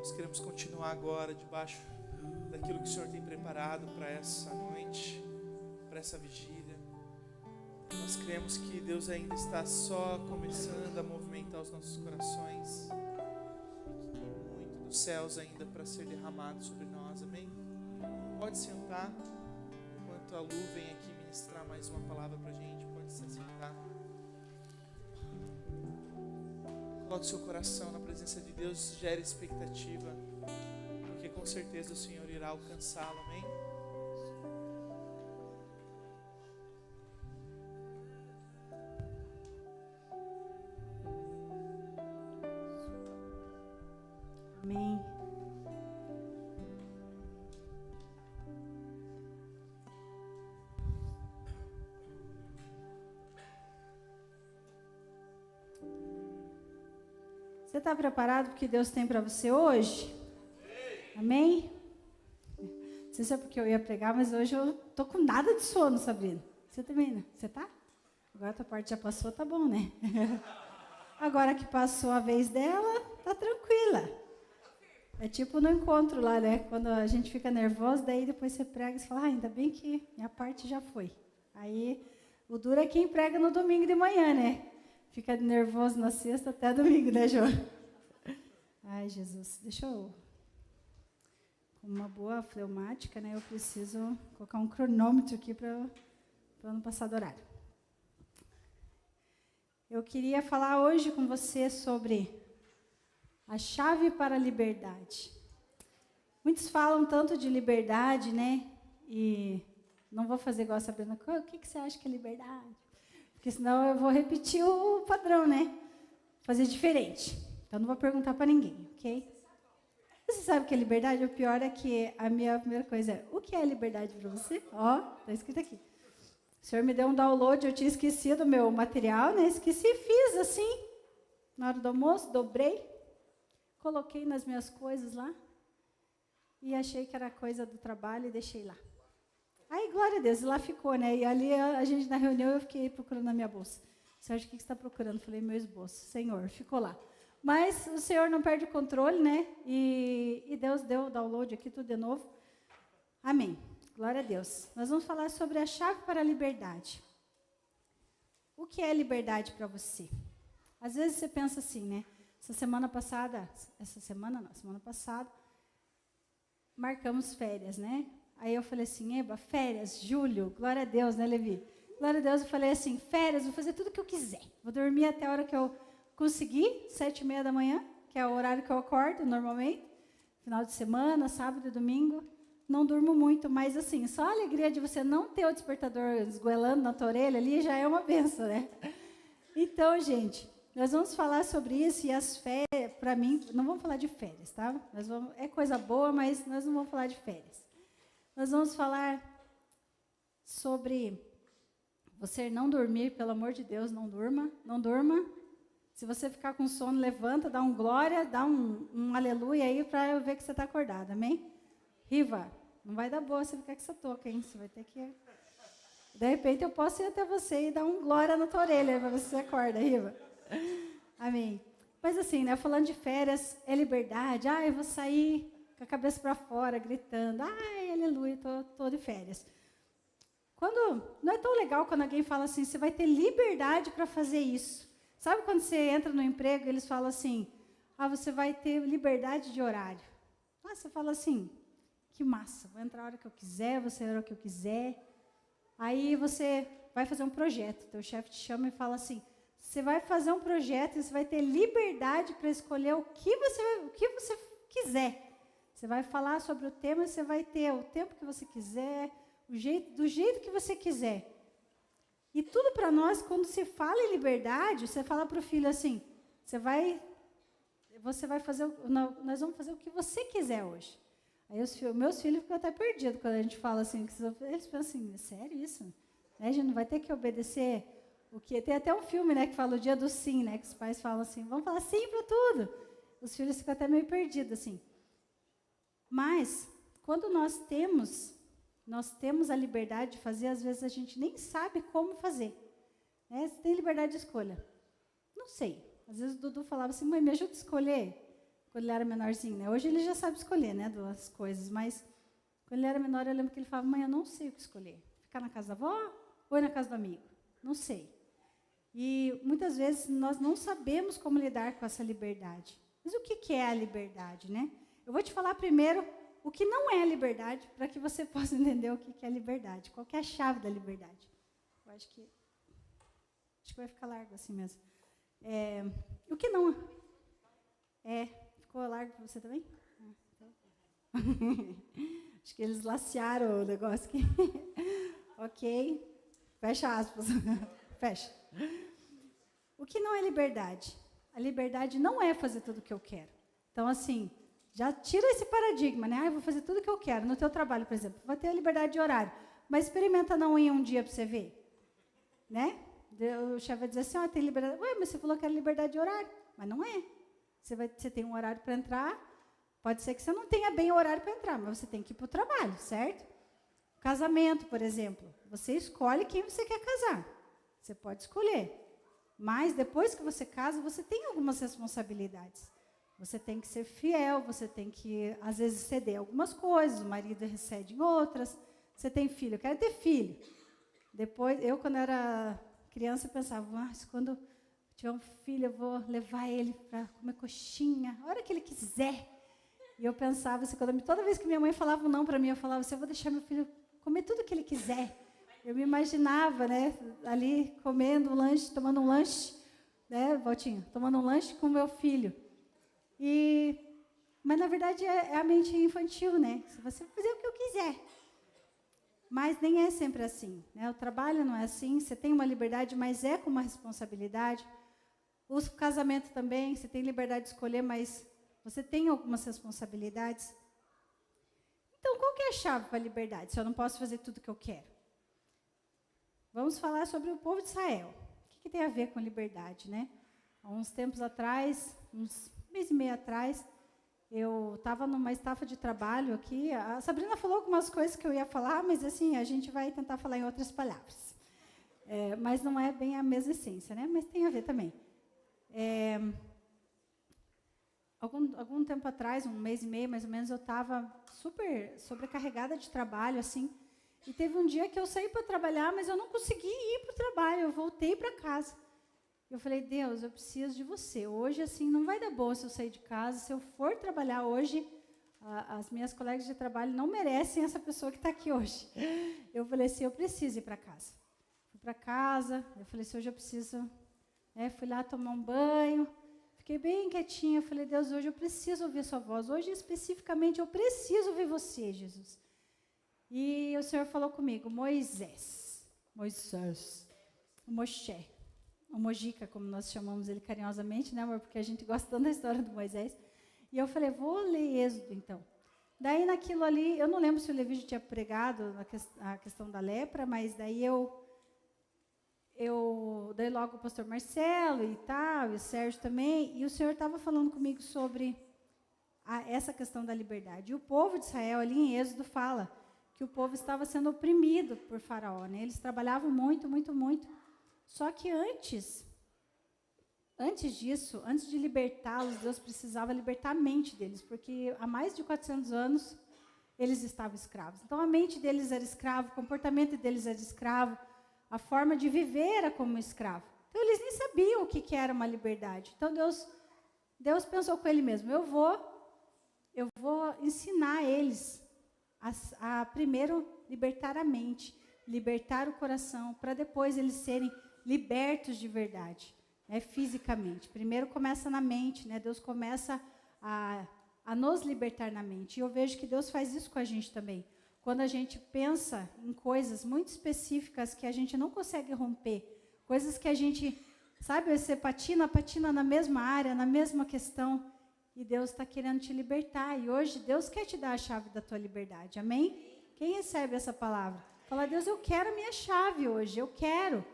Nós queremos continuar agora debaixo daquilo que o Senhor tem preparado para essa noite, para essa vigília. Nós cremos que Deus ainda está só começando a movimentar os nossos corações, que tem muito dos céus ainda para ser derramado sobre nós, amém? Pode sentar, enquanto a Lu vem aqui ministrar mais uma palavra para a gente, pode se sentar. Coloque seu coração na presença de Deus, gere expectativa, porque com certeza o Senhor irá alcançá-lo, amém? Amém. Você está preparado para o que Deus tem para você hoje? Amém? Não sei se é porque eu ia pregar, mas hoje eu tô com nada de sono, Sabrina. Você também, né? Você tá? Agora a tua parte já passou, tá bom, né? Agora que passou a vez dela, tá tranquila. É tipo no encontro lá, né? Quando a gente fica nervosa, daí depois você prega e você fala, ainda bem que minha parte já foi. Aí, o duro é quem prega no domingo de manhã, né? Fica nervoso na sexta até domingo, né, João? Ai, Jesus, deixa eu... Com uma boa fleumática, né? Eu preciso colocar um cronômetro aqui para não passar do horário. Eu queria falar hoje com você sobre a chave para a liberdade. Muitos falam tanto de liberdade, né? E não vou fazer igual a Sabrina. O que você acha que é liberdade? Porque senão eu vou repetir o padrão, né? Fazer diferente. Então não vou perguntar para ninguém, ok? Você sabe o que é liberdade? O pior é que a minha primeira coisa é, o que é liberdade para você? Ó, está escrito aqui. O Senhor me deu um download, eu tinha esquecido o meu material, né? Esqueci e fiz assim. Na hora do almoço, dobrei, coloquei nas minhas coisas lá e achei que era coisa do trabalho e deixei lá. Aí, glória a Deus, lá ficou, né? E ali, a gente na reunião, eu fiquei procurando na minha bolsa. Sérgio, o que você está procurando? Falei, meu esboço. Senhor, ficou lá. Mas o Senhor não perde o controle, né? E Deus deu o download aqui, tudo de novo. Amém. Glória a Deus. Nós vamos falar sobre a chave para a liberdade. O que é liberdade para você? Às vezes você pensa assim, né? Semana passada, marcamos férias, né? Aí eu falei assim, Eba, férias, julho, glória a Deus, né, Levi? Glória a Deus, eu falei assim, férias, vou fazer tudo o que eu quiser. Vou dormir até a hora que eu conseguir, 7h30 da manhã, que é o horário que eu acordo normalmente. Final de semana, sábado e domingo. Não durmo muito, mas assim, só a alegria de você não ter o despertador esgoelando na tua orelha ali já é uma benção, né? Então, gente, nós vamos falar sobre isso e as férias, para mim, não vamos falar de férias, tá? É coisa boa, mas nós não vamos falar de férias. Nós vamos falar sobre você não dormir, pelo amor de Deus, não durma, não durma. Se você ficar com sono, levanta, dá um glória, dá um aleluia aí para eu ver que você está acordado, amém? Riva, não vai dar boa você ficar com essa touca, hein? Você vai ter que... De repente eu posso ir até você e dar um glória na tua orelha para ver se você acorda, Riva. Amém. Mas assim, né, falando de férias, é liberdade. Eu vou sair com a cabeça para fora, gritando. Aleluia, tô de férias. Não é tão legal quando alguém fala assim, você vai ter liberdade para fazer isso. Sabe quando você entra no emprego e eles falam assim, você vai ter liberdade de horário. Você fala assim, que massa, vou entrar a hora que eu quiser, vou sair a hora que eu quiser. Aí você vai fazer um projeto, teu chefe te chama e fala assim, você vai fazer um projeto e você vai ter liberdade para escolher o que você quiser. Você vai falar sobre o tema e você vai ter o tempo que você quiser, do jeito que você quiser. E tudo para nós, quando se fala em liberdade, você fala para o filho assim, nós vamos fazer o que você quiser hoje. Aí meus filhos ficam até perdidos quando a gente fala assim, eles pensam assim, é sério isso? A gente não vai ter que obedecer o que? Tem até um filme, né, que fala o dia do sim, né, que os pais falam assim, vamos falar sim para tudo. Os filhos ficam até meio perdidos, assim. Mas, quando nós temos a liberdade de fazer, às vezes a gente nem sabe como fazer. Né? Você tem liberdade de escolha. Não sei. Às vezes o Dudu falava assim, mãe, me ajuda a escolher quando ele era menorzinho, né? Hoje ele já sabe escolher, né, duas coisas, mas quando ele era menor, eu lembro que ele falava, mãe, eu não sei o que escolher. Ficar na casa da avó ou ir na casa do amigo? Não sei. E muitas vezes nós não sabemos como lidar com essa liberdade. Mas o que é a liberdade, né? Eu vou te falar primeiro o que não é a liberdade, para que você possa entender o que é a liberdade. Qual que é a chave da liberdade? Eu acho que vai ficar largo assim mesmo. O que não... ficou largo para você também? Acho que eles lacearam o negócio aqui. Ok. Fecha aspas. Fecha. O que não é liberdade? A liberdade não é fazer tudo o que eu quero. Então, assim, já tira esse paradigma, né? Eu vou fazer tudo o que eu quero. No teu trabalho, por exemplo, vai ter a liberdade de horário. Mas experimenta não ir um dia para você ver. Né? O chefe vai dizer assim, tem liberdade. Ué, mas você falou que era liberdade de horário. Mas não é. Você tem um horário para entrar. Pode ser que você não tenha bem o horário para entrar, mas você tem que ir para o trabalho, certo? Casamento, por exemplo. Você escolhe quem você quer casar. Você pode escolher. Mas depois que você casa, você tem algumas responsabilidades. Você tem que ser fiel, você tem que, às vezes, ceder algumas coisas, o marido recede em outras. Você tem filho, eu quero ter filho. Depois, eu, quando era criança, pensava, quando tiver um filho, eu vou levar ele para comer coxinha, a hora que ele quiser. E eu pensava assim, toda vez que minha mãe falava não para mim, eu falava assim, eu vou deixar meu filho comer tudo que ele quiser. Eu me imaginava, né, ali comendo um lanche, tomando um lanche, né, Valtinho, tomando um lanche com o meu filho. Mas, na verdade, é a mente infantil, né? Se você fazer o que eu quiser. Mas nem é sempre assim, né? O trabalho não é assim, você tem uma liberdade, mas é com uma responsabilidade. O casamento também, você tem liberdade de escolher, mas você tem algumas responsabilidades. Então, qual que é a chave para a liberdade, se eu não posso fazer tudo o que eu quero? Vamos falar sobre o povo de Israel. O que tem a ver com liberdade, né? Há uns tempos atrás, uns mês e meio atrás, eu estava numa estafa de trabalho aqui. A Sabrina falou algumas coisas que eu ia falar, mas assim, a gente vai tentar falar em outras palavras. Mas não é bem a mesma essência, né? Mas tem a ver também. Algum tempo atrás, um mês e meio mais ou menos, eu estava super sobrecarregada de trabalho, assim. E teve um dia que eu saí para trabalhar, mas eu não consegui ir para o trabalho, eu voltei para casa. Eu falei, Deus, eu preciso de você. Hoje, assim, não vai dar boa se eu sair de casa. Se eu for trabalhar hoje, as minhas colegas de trabalho não merecem essa pessoa que está aqui hoje. Eu falei assim, eu preciso ir para casa. Fui para casa, eu falei assim, hoje eu preciso... fui lá tomar um banho, fiquei bem quietinha. Eu falei, Deus, hoje eu preciso ouvir a sua voz. Hoje, especificamente, eu preciso ouvir você, Jesus. E o Senhor falou comigo, Moisés, o Moshe, o Mojica, como nós chamamos ele carinhosamente, né, amor? Porque a gente gosta tanto da história do Moisés. E eu falei, vou ler Êxodo, então. Daí, naquilo ali, eu não lembro se o Levi já tinha pregado a questão da lepra, mas daí daí logo o pastor Marcelo e tal, e o Sérgio também, e o Senhor estava falando comigo sobre essa questão da liberdade. E o povo de Israel, ali em Êxodo, fala que o povo estava sendo oprimido por Faraó, né? Eles trabalhavam muito, muito, muito. Só que antes disso, antes de libertá-los, Deus precisava libertar a mente deles, porque há mais de 400 anos eles estavam escravos. Então, a mente deles era escrava, o comportamento deles era escravo, a forma de viver era como escravo. Então, eles nem sabiam o que era uma liberdade. Então, Deus pensou com ele mesmo, eu vou ensinar eles a primeiro libertar a mente, libertar o coração, para depois eles serem libertos de verdade, né, fisicamente. Primeiro começa na mente, né? Deus começa a nos libertar na mente. E eu vejo que Deus faz isso com a gente também. Quando a gente pensa em coisas muito específicas que a gente não consegue romper, coisas que a gente, sabe, você patina na mesma área, na mesma questão, e Deus está querendo te libertar. E hoje Deus quer te dar a chave da tua liberdade, amém? Quem recebe essa palavra? Fala, Deus, eu quero a minha chave hoje, eu quero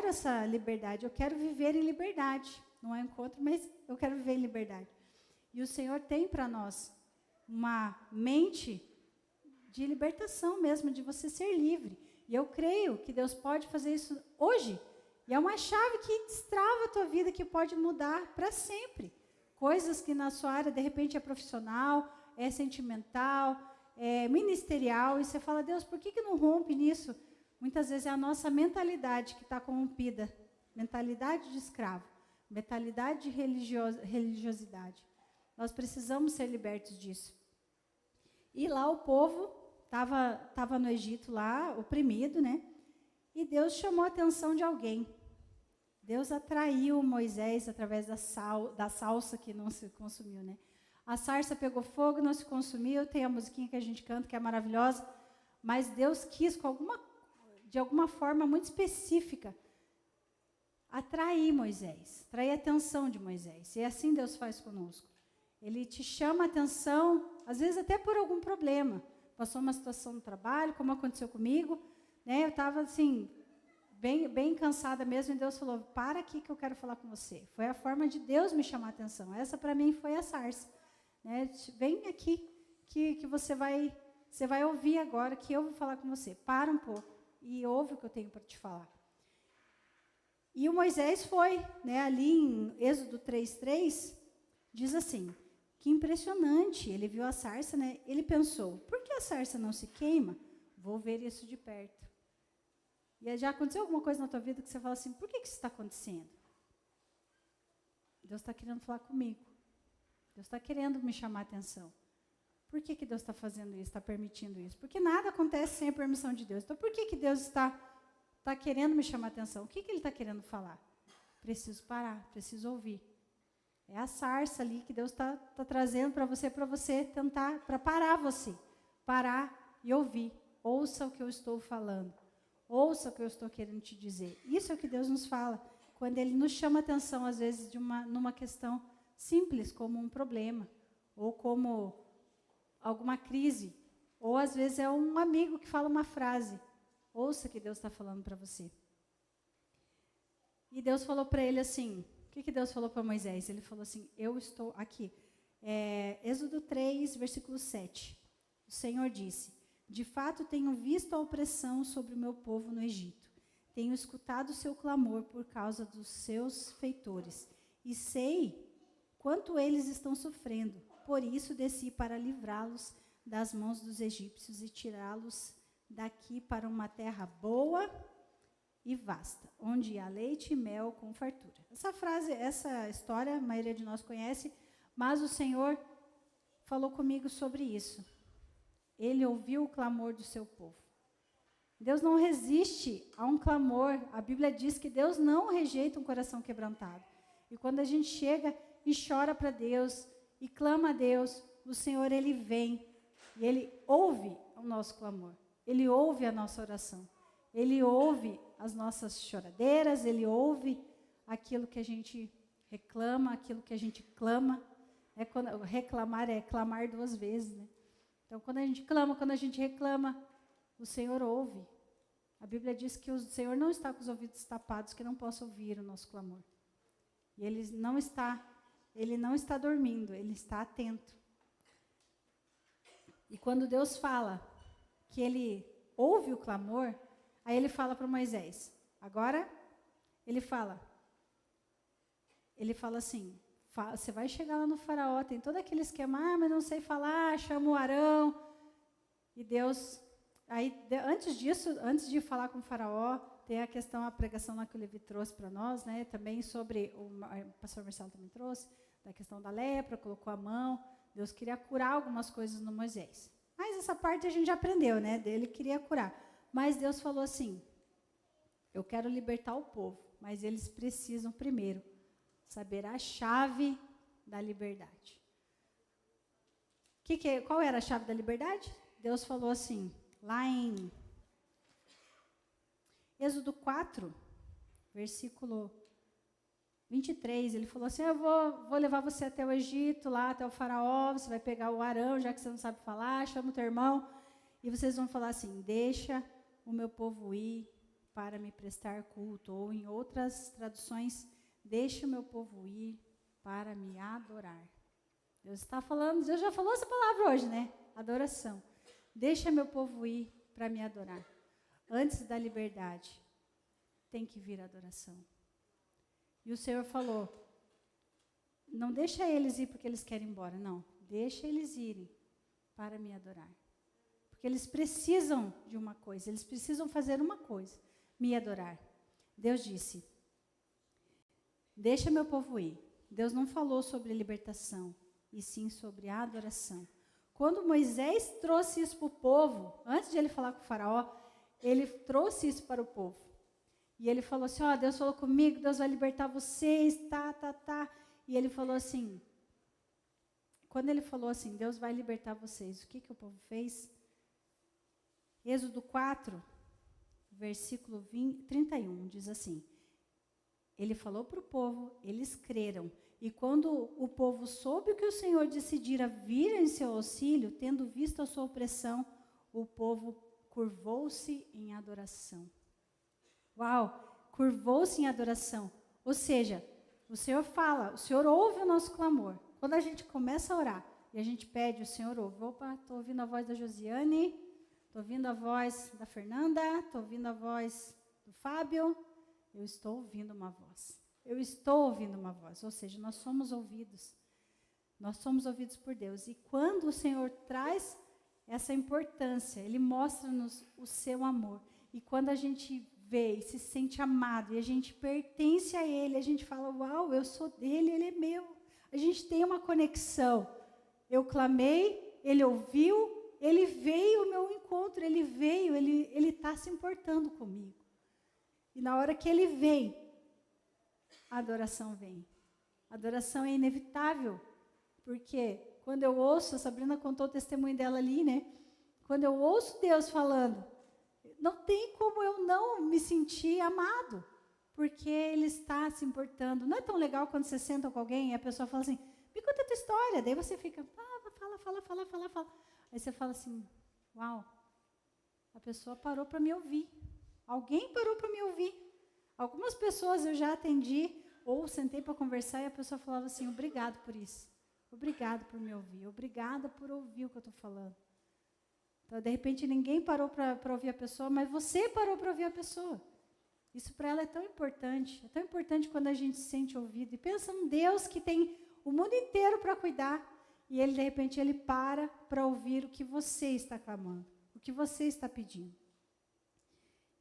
essa liberdade, eu quero viver em liberdade. Não é um encontro, mas eu quero viver em liberdade. E o Senhor tem para nós uma mente de libertação mesmo, de você ser livre. E eu creio que Deus pode fazer isso hoje. E é uma chave que destrava a tua vida, que pode mudar para sempre. coisas que na sua área, de repente, é profissional, é sentimental, é ministerial, e você fala, Deus, por que não rompe nisso? Muitas vezes é a nossa mentalidade que está corrompida, mentalidade de escravo, mentalidade de religiosidade. Nós precisamos ser libertos disso. E lá o povo estava no Egito, lá, oprimido, né? E Deus chamou a atenção de alguém. Deus atraiu Moisés através da salsa que não se consumiu, né? A sarça pegou fogo, não se consumiu, tem a musiquinha que a gente canta, que é maravilhosa, mas Deus quis, de alguma forma muito específica, atrair Moisés, atrair a atenção de Moisés. E assim Deus faz conosco. Ele te chama a atenção, às vezes até por algum problema. Passou uma situação no trabalho, como aconteceu comigo, né? Eu estava assim, bem cansada mesmo, e Deus falou, para aqui que eu quero falar com você. Foi a forma de Deus me chamar a atenção. Essa para mim foi a sarça. Né? Vem aqui, que você vai ouvir agora, que eu vou falar com você. Para um pouco e ouve o que eu tenho para te falar. E o Moisés foi, né, ali em Êxodo 3:3, diz assim, que impressionante, ele viu a sarça, né? Ele pensou, por que a sarça não se queima? Vou ver isso de perto. E já aconteceu alguma coisa na tua vida que você fala assim, por que isso está acontecendo? Deus está querendo falar comigo. Deus está querendo me chamar a atenção. Por que Deus está fazendo isso, está permitindo isso? Porque nada acontece sem a permissão de Deus. Então, por que Deus está querendo me chamar a atenção? O que Ele está querendo falar? Preciso parar, preciso ouvir. É a sarça ali que Deus está trazendo para você tentar, para parar você. Parar e ouvir. Ouça o que eu estou falando. Ouça o que eu estou querendo te dizer. Isso é o que Deus nos fala. Quando Ele nos chama a atenção, às vezes, numa questão simples, como um problema. Ou como alguma crise. Ou, às vezes, é um amigo que fala uma frase. Ouça o que Deus está falando para você. E Deus falou para ele assim... O que Deus falou para Moisés? Ele falou assim, eu estou aqui. Êxodo 3, versículo 7. O Senhor disse, de fato tenho visto a opressão sobre o meu povo no Egito. Tenho escutado o seu clamor por causa dos seus feitores. E sei quanto eles estão sofrendo. Por isso desci para livrá-los das mãos dos egípcios e tirá-los daqui para uma terra boa e vasta, onde há leite e mel com fartura. Essa história, a maioria de nós conhece, mas o Senhor falou comigo sobre isso. Ele ouviu o clamor do seu povo. Deus não resiste a um clamor. A Bíblia diz que Deus não rejeita um coração quebrantado. E quando a gente chega e chora para Deus, e clama a Deus, o Senhor, Ele vem, e Ele ouve o nosso clamor. Ele ouve a nossa oração. Ele ouve as nossas choradeiras, Ele ouve aquilo que a gente reclama, aquilo que a gente clama. Reclamar é clamar 2 vezes, né? Então, quando a gente clama, quando a gente reclama, o Senhor ouve. A Bíblia diz que o Senhor não está com os ouvidos tapados, que não possa ouvir o nosso clamor. E Ele não está dormindo, Ele está atento. E quando Deus fala que Ele ouve o clamor, aí Ele fala para Moisés. Agora, Ele fala assim, você vai chegar lá no faraó, tem todo aquele esquema, mas não sei falar, chama o Arão. E Deus, aí antes de falar com o faraó, tem a questão, a pregação lá que o Levi trouxe para nós, né? Também sobre, o pastor Marcelo também trouxe, da questão da lepra, colocou a mão. Deus queria curar algumas coisas no Moisés. Mas essa parte a gente já aprendeu, né? Ele queria curar. Mas Deus falou assim, eu quero libertar o povo, mas eles precisam primeiro saber a chave da liberdade. Qual era a chave da liberdade? Deus falou assim, lá em Êxodo 4, versículo 23, ele falou assim, eu vou levar você até o Egito, lá até o faraó, você vai pegar o Arão, já que você não sabe falar, chama o teu irmão, e vocês vão falar assim, deixa o meu povo ir para me prestar culto, ou em outras traduções, deixa o meu povo ir para me adorar. Deus está falando, Deus já falou essa palavra hoje, né? Adoração. Deixa meu povo ir para me adorar. Antes da liberdade, tem que vir a adoração. E o Senhor falou, não deixa eles ir porque eles querem ir embora, não. Deixa eles irem para me adorar. Porque eles precisam de uma coisa, eles precisam fazer uma coisa, me adorar. Deus disse, deixa meu povo ir. Deus não falou sobre libertação, e sim sobre a adoração. Quando Moisés trouxe isso para o povo, antes de ele falar com o faraó, ele trouxe isso para o povo. E ele falou assim, Deus falou comigo, Deus vai libertar vocês, tá. E ele falou assim, quando ele falou assim, Deus vai libertar vocês, o que o povo fez? Êxodo 4, versículo 31, diz assim, ele falou para o povo, eles creram. E quando o povo soube que o Senhor decidira vir em seu auxílio, tendo visto a sua opressão, o povo curvou-se em adoração. Uau, curvou-se em adoração. Ou seja, o Senhor fala, o Senhor ouve o nosso clamor. Quando a gente começa a orar e a gente pede, o Senhor ouve. Opa, estou ouvindo a voz da Josiane, estou ouvindo a voz da Fernanda, estou ouvindo a voz do Fábio. Eu estou ouvindo uma voz. Eu estou ouvindo uma voz. Ou seja, nós somos ouvidos. Nós somos ouvidos por Deus. E quando o Senhor traz essa importância, Ele mostra-nos o seu amor. E quando a gente vê e se sente amado, e a gente pertence a Ele, a gente fala, uau, eu sou dele, Ele é meu. A gente tem uma conexão. Eu clamei, Ele ouviu, Ele veio ao meu encontro, Ele veio, Ele está se importando comigo. E na hora que Ele vem, a adoração vem. A adoração é inevitável, porque quando eu ouço, a Sabrina contou o testemunho dela ali, né? Quando eu ouço Deus falando, não tem como eu não me sentir amado, porque Ele está se importando. Não é tão legal quando você senta com alguém e a pessoa fala assim, me conta a tua história. Daí você fica, fala. Aí você fala assim, uau, a pessoa parou para me ouvir. Alguém parou para me ouvir. Algumas pessoas eu já atendi, ou sentei para conversar e a pessoa falava assim, obrigado por isso. Obrigado por me ouvir. Obrigada por ouvir o que eu estou falando. Então, de repente, ninguém parou para ouvir a pessoa, mas você parou para ouvir a pessoa. Isso para ela é tão importante. É tão importante quando a gente se sente ouvido. E pensa num Deus que tem o mundo inteiro para cuidar. E Ele, de repente, Ele para ouvir o que você está clamando. O que você está pedindo.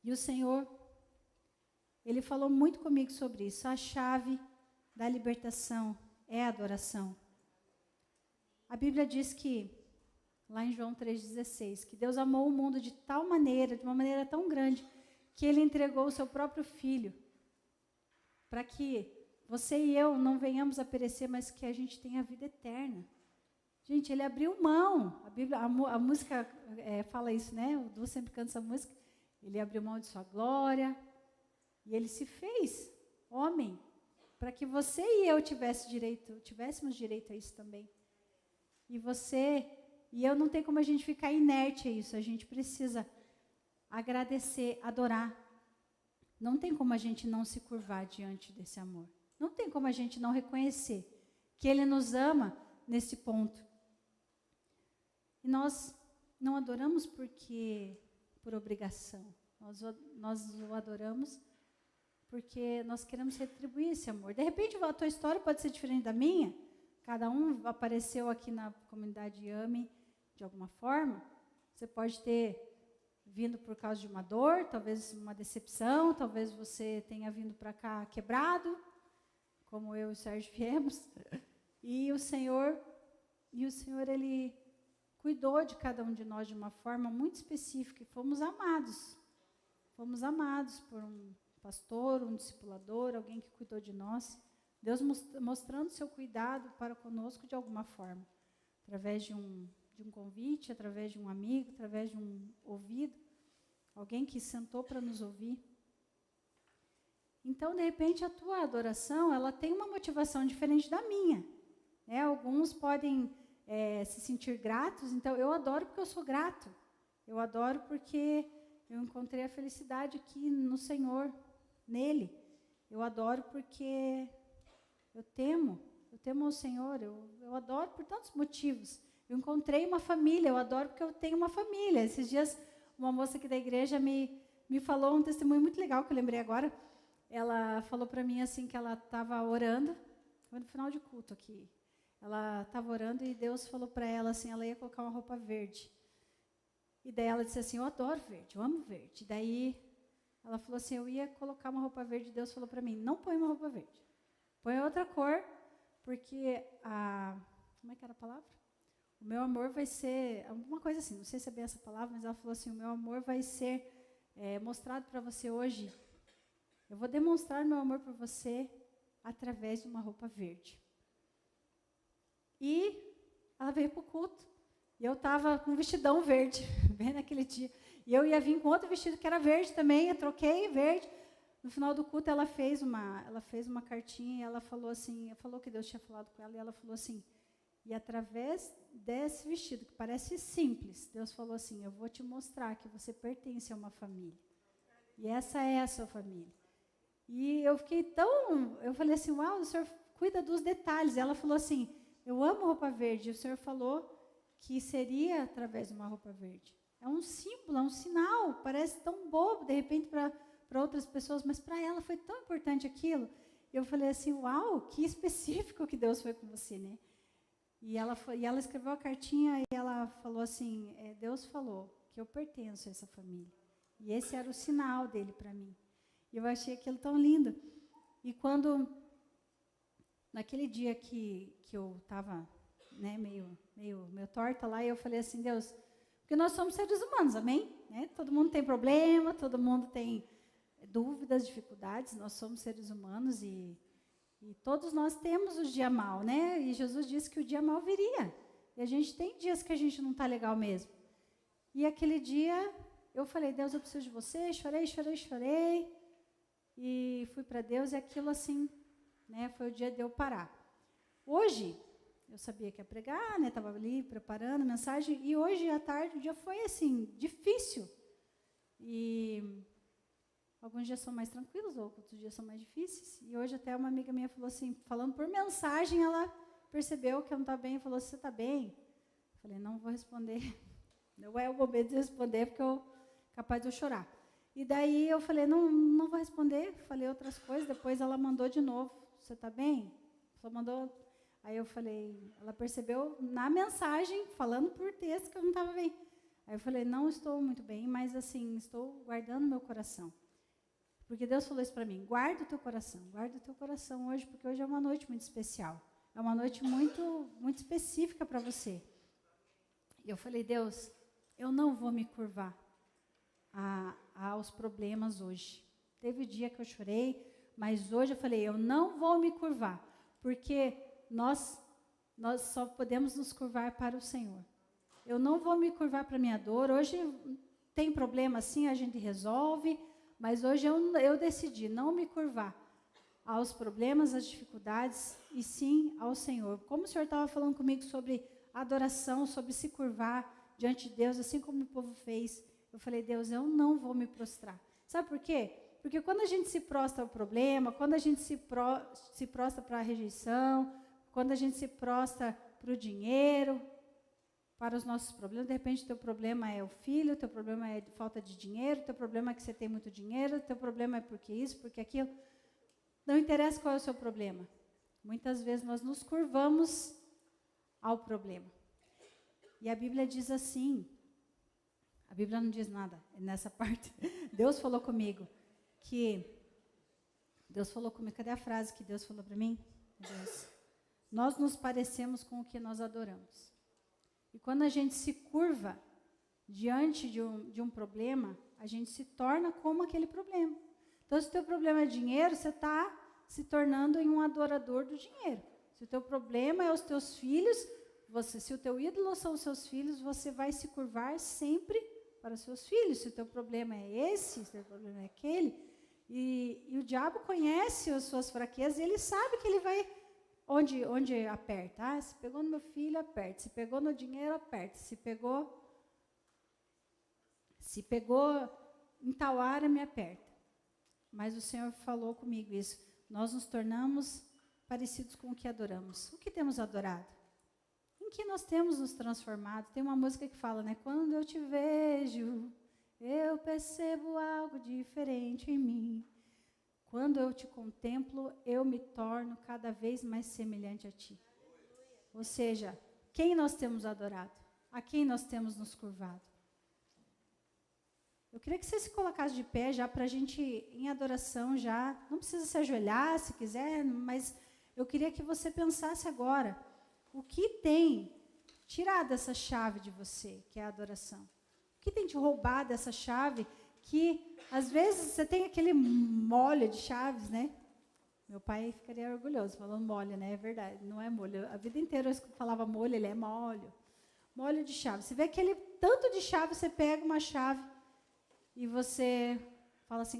E o Senhor, Ele falou muito comigo sobre isso. A chave da libertação é a adoração. A Bíblia diz que, lá em João 3,16, que Deus amou o mundo de tal maneira, de uma maneira tão grande, que Ele entregou o seu próprio Filho, para que você e eu não venhamos a perecer, mas que a gente tenha a vida eterna. Gente, Ele abriu mão. A Bíblia, a música fala isso, né? O Du sempre canta essa música. Ele abriu mão de sua glória, e Ele se fez homem, para que você e eu tivéssemos direito a isso também. E você e eu, não tem como a gente ficar inerte a isso. A gente precisa agradecer, adorar. Não tem como a gente não se curvar diante desse amor. Não tem como a gente não reconhecer que Ele nos ama nesse ponto. E nós não adoramos por obrigação. Nós o adoramos porque nós queremos retribuir esse amor. De repente, a tua história pode ser diferente da minha. Cada um apareceu aqui na comunidade AME de alguma forma. Você pode ter vindo por causa de uma dor, talvez uma decepção, talvez você tenha vindo para cá quebrado, como eu e o Sérgio viemos. E o Senhor, Ele cuidou de cada um de nós de uma forma muito específica e fomos amados. Fomos amados por um pastor, um discipulador, alguém que cuidou de nós. Deus mostrando seu cuidado para conosco de alguma forma, através de um convite, através de um amigo, através de um ouvido, alguém que sentou para nos ouvir. Então, de repente, a tua adoração, ela tem uma motivação diferente da minha. Alguns podem se sentir gratos, então eu adoro porque eu sou grato. Eu adoro porque eu encontrei a felicidade aqui no Senhor, nele. Eu adoro porque eu temo ao Senhor, eu adoro por tantos motivos. Eu encontrei uma família, eu adoro porque eu tenho uma família. Esses dias, uma moça aqui da igreja me falou um testemunho muito legal, que eu lembrei agora. Ela falou para mim assim, que ela estava orando foi no final de culto aqui. Ela estava orando e Deus falou para ela assim, ela ia colocar uma roupa verde. E daí ela disse assim, eu adoro verde, eu amo verde. E daí ela falou assim, eu ia colocar uma roupa verde, e Deus falou para mim, não põe uma roupa verde. Põe outra cor, porque como é que era a palavra? O meu amor vai ser, alguma coisa assim, não sei se é bem essa palavra, mas ela falou assim, o meu amor vai ser mostrado para você hoje. Eu vou demonstrar meu amor por você através de uma roupa verde. E ela veio para o culto. E eu estava com um vestidão verde, bem naquele dia. E eu ia vir com outro vestido que era verde também, eu troquei verde. No final do culto, ela fez uma cartinha e ela falou assim, falou que Deus tinha falado com ela, e ela falou assim, e através desse vestido, que parece simples, Deus falou assim, eu vou te mostrar que você pertence a uma família. E essa é a sua família. E eu falei assim, uau, o Senhor cuida dos detalhes. Ela falou assim, eu amo roupa verde, e o Senhor falou que seria através de uma roupa verde. É um símbolo, é um sinal, parece tão bobo, de repente, para outras pessoas, mas para ela foi tão importante aquilo. Eu falei assim, uau, que específico que Deus foi com você, né? E ela escreveu a cartinha e ela falou assim, Deus falou que eu pertenço a essa família. E esse era o sinal dele para mim. E eu achei aquilo tão lindo. E quando, naquele dia que eu estava meio torta lá, e eu falei assim, Deus, porque nós somos seres humanos, amém? Né? Todo mundo tem problema, todo mundo tem dúvidas, dificuldades, nós somos seres humanos e todos nós temos o dia mal, né? E Jesus disse que o dia mal viria. E a gente tem dias que a gente não está legal mesmo. E aquele dia eu falei, Deus, eu preciso de você, chorei. E fui para Deus e aquilo assim, né? Foi o dia de eu parar. Hoje, eu sabia que ia pregar, né? Estava ali preparando a mensagem. E hoje à tarde o dia foi assim, difícil. E alguns dias são mais tranquilos, outros dias são mais difíceis. E hoje até uma amiga minha falou assim, falando por mensagem, ela percebeu que eu não estava bem e falou, você está bem? Eu falei, não vou responder. Não é o momento de responder, porque capaz de eu chorar. E daí eu falei, não vou responder. Falei outras coisas, depois ela mandou de novo, você está bem? Só mandou. Aí eu falei, ela percebeu na mensagem, falando por texto, que eu não estava bem. Aí eu falei, não estou muito bem, mas assim, estou guardando meu coração. Porque Deus falou isso para mim, guarda o teu coração hoje, porque hoje é uma noite muito especial. É uma noite muito, muito específica para você. E eu falei, Deus, eu não vou me curvar aos problemas hoje. Teve dia que eu chorei, mas hoje eu falei, eu não vou me curvar, porque nós só podemos nos curvar para o Senhor. Eu não vou me curvar para a minha dor. Hoje tem problema assim, a gente resolve, mas hoje eu decidi não me curvar aos problemas, às dificuldades, e sim ao Senhor. Como o Senhor estava falando comigo sobre adoração, sobre se curvar diante de Deus, assim como o povo fez, eu falei, Deus, eu não vou me prostrar. Sabe por quê? Porque quando a gente se prostra ao problema, quando a gente se prostra para a rejeição, quando a gente se prostra para o dinheiro, para os nossos problemas, de repente o teu problema é o filho, o teu problema é falta de dinheiro, o teu problema é que você tem muito dinheiro, o teu problema é porque isso, porque aquilo. Não interessa qual é o seu problema. Muitas vezes nós nos curvamos ao problema. E a Bíblia diz assim, a Bíblia não diz nada nessa parte. Deus falou comigo, cadê a frase que Deus falou para mim? Deus, nós nos parecemos com o que nós adoramos. E quando a gente se curva diante de um problema, a gente se torna como aquele problema. Então, se o teu problema é dinheiro, você está se tornando em um adorador do dinheiro. Se o teu problema é os teus filhos, se o teu ídolo são os seus filhos, você vai se curvar sempre para os seus filhos. Se o teu problema é esse, se o teu problema é aquele, e o diabo conhece as suas fraquezas, e ele sabe que ele vai onde aperta. Se pegou no meu filho, aperta. Se pegou no dinheiro, aperta. Se pegou em tal área, me aperta. Mas o Senhor falou comigo isso. Nós nos tornamos parecidos com o que adoramos. O que temos adorado? Em que nós temos nos transformado? Tem uma música que fala, né? Quando eu te vejo, eu percebo algo diferente em mim. Quando eu te contemplo, eu me torno cada vez mais semelhante a ti. Ou seja, quem nós temos adorado? A quem nós temos nos curvado? Eu queria que você se colocasse de pé já para a gente, em adoração já, não precisa se ajoelhar se quiser, mas eu queria que você pensasse agora, o que tem tirado essa chave de você, que é a adoração? O que tem te roubado essa chave que, às vezes, você tem aquele molho de chaves, né? Meu pai ficaria orgulhoso falando molho, né? É verdade, não é molho. A vida inteira eu falava molho, ele é molho. Molho de chave. Você vê aquele tanto de chave, você pega uma chave e você fala assim,